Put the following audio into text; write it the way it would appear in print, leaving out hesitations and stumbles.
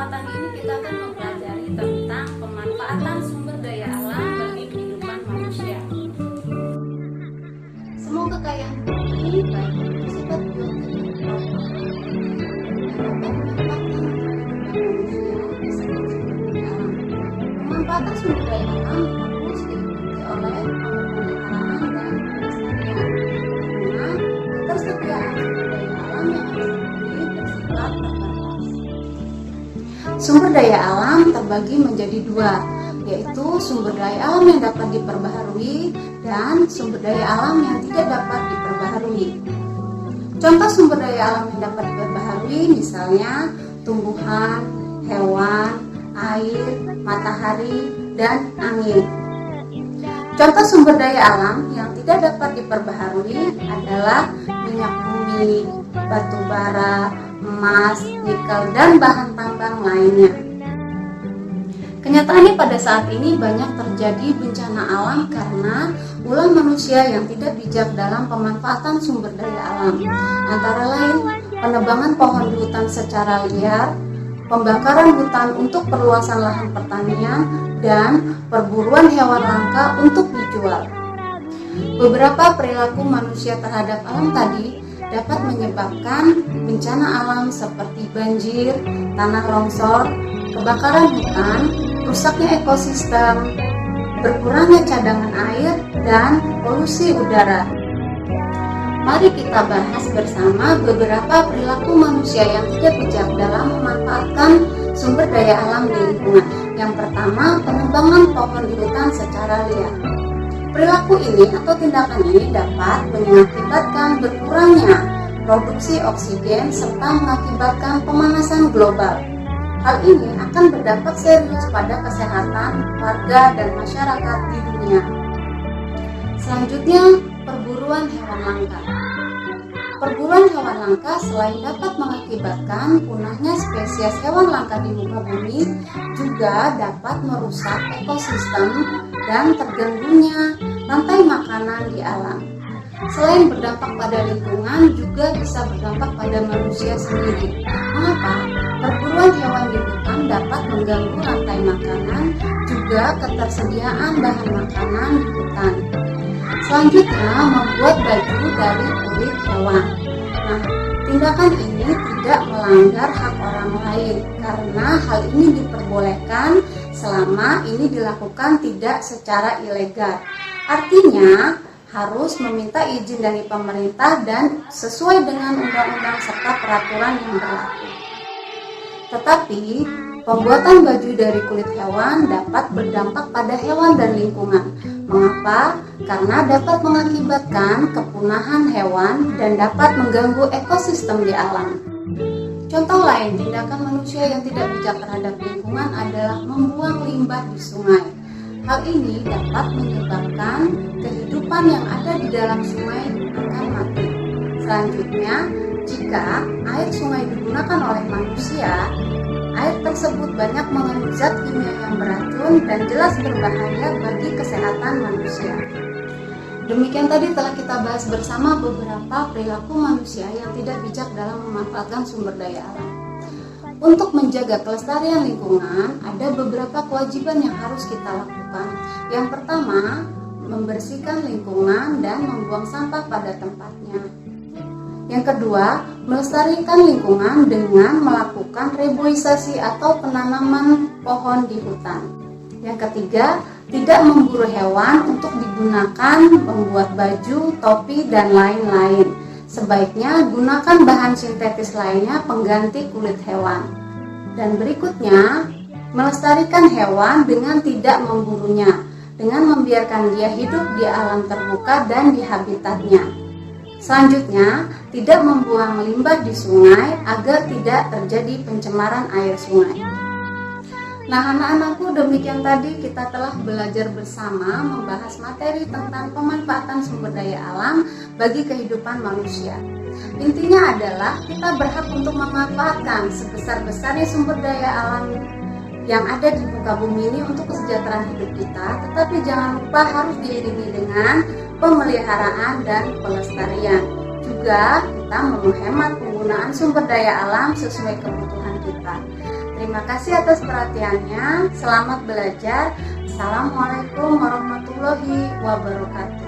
kesempatan ini kita akan mempelajari tentang pemanfaatan sumber daya alam bagi kehidupan manusia. Semua kekayaan bumi, baik itu bersifat biotik maupun pemanfaatan sumber daya alam harus diikuti oleh pemeliharaan dan pelestarian, karena ketersediaan sumber daya alam yang ada di bumi bersifat terbatas. Sumber daya alam terbagi menjadi dua, yaitu sumber daya alam yang dapat diperbaharui dan sumber daya alam yang tidak dapat diperbaharui. Contoh sumber daya alam yang dapat diperbaharui misalnya tumbuhan, hewan, air, matahari, dan angin. Contoh sumber daya alam yang tidak dapat diperbaharui adalah minyak bumi, batu bara, emas, nikel, dan bahan tambang lainnya. Kenyataannya pada saat ini banyak terjadi bencana alam karena ulah manusia yang tidak bijak dalam pemanfaatan sumber daya alam. Antara lain, penebangan pohon di hutan secara liar, pembakaran hutan untuk perluasan lahan pertanian, dan perburuan hewan langka untuk dijual. Beberapa perilaku manusia terhadap alam tadi dapat menyebabkan bencana alam seperti banjir, tanah longsor, kebakaran hutan, rusaknya ekosistem, berkurangnya cadangan air, dan polusi udara. Mari kita bahas bersama beberapa perilaku manusia yang tidak bijak dalam memanfaatkan sumber daya alam di lingkungan. Yang pertama, penebangan pohon di hutan secara liar. Perilaku ini atau tindakan ini dapat mengakibatkan berkurangnya produksi oksigen serta mengakibatkan pemanasan global. Hal ini akan berdampak serius pada kesehatan warga dan masyarakat di dunia. Selanjutnya, perburuan hewan langka. Perburuan hewan langka selain dapat mengakibatkan punahnya spesies hewan langka di muka bumi, juga dapat merusak ekosistem dan terganggunya rantai makanan di alam. Selain berdampak pada lingkungan, juga bisa berdampak pada manusia sendiri. Mengapa? Perburuan hewan di hutan dapat mengganggu rantai makanan, juga ketersediaan bahan makanan di hutan. Selanjutnya, membuat baju dari kulit hewan. Nah, tindakan ini tidak melanggar hak orang lain karena hal ini diperbolehkan selama ini dilakukan tidak secara ilegal. Artinya, harus meminta izin dari pemerintah dan sesuai dengan undang-undang serta peraturan yang berlaku. Tetapi, pembuatan baju dari kulit hewan dapat berdampak pada hewan dan lingkungan. Mengapa? Karena dapat mengakibatkan kepunahan hewan dan dapat mengganggu ekosistem di alam. Contoh lain, tindakan manusia yang tidak bijak terhadap lingkungan adalah membuang limbah di sungai. Hal ini dapat menyebabkan kehidupan yang ada di dalam sungai akan mati. Selanjutnya, jika air sungai digunakan oleh manusia, air tersebut banyak mengandung zat kimia yang beracun dan jelas berbahaya bagi kesehatan manusia. Demikian tadi telah kita bahas bersama beberapa perilaku manusia yang tidak bijak dalam memanfaatkan sumber daya alam. Untuk menjaga kelestarian lingkungan, ada beberapa kewajiban yang harus kita lakukan. Yang pertama, membersihkan lingkungan dan membuang sampah pada tempatnya. Yang kedua, melestarikan lingkungan dengan melakukan reboisasi atau penanaman pohon di hutan. Yang ketiga, tidak memburu hewan untuk digunakan membuat baju, topi, dan lain-lain. Sebaiknya gunakan bahan sintetis lainnya pengganti kulit hewan. Dan berikutnya, melestarikan hewan dengan tidak memburunya, dengan membiarkan dia hidup di alam terbuka dan di habitatnya. Selanjutnya, tidak membuang limbah di sungai agar tidak terjadi pencemaran air sungai. Nah, anak-anakku, demikian tadi kita telah belajar bersama membahas materi tentang pemanfaatan sumber daya alam bagi kehidupan manusia. Intinya adalah kita berhak untuk memanfaatkan sebesar-besarnya sumber daya alam yang ada di muka bumi ini untuk kesejahteraan hidup kita, tetapi jangan lupa harus diiringi dengan pemeliharaan dan pelestarian. Juga kita menghemat penggunaan sumber daya alam sesuai kebutuhan kita. Terima kasih atas perhatiannya. Selamat belajar. Assalamualaikum warahmatullahi wabarakatuh.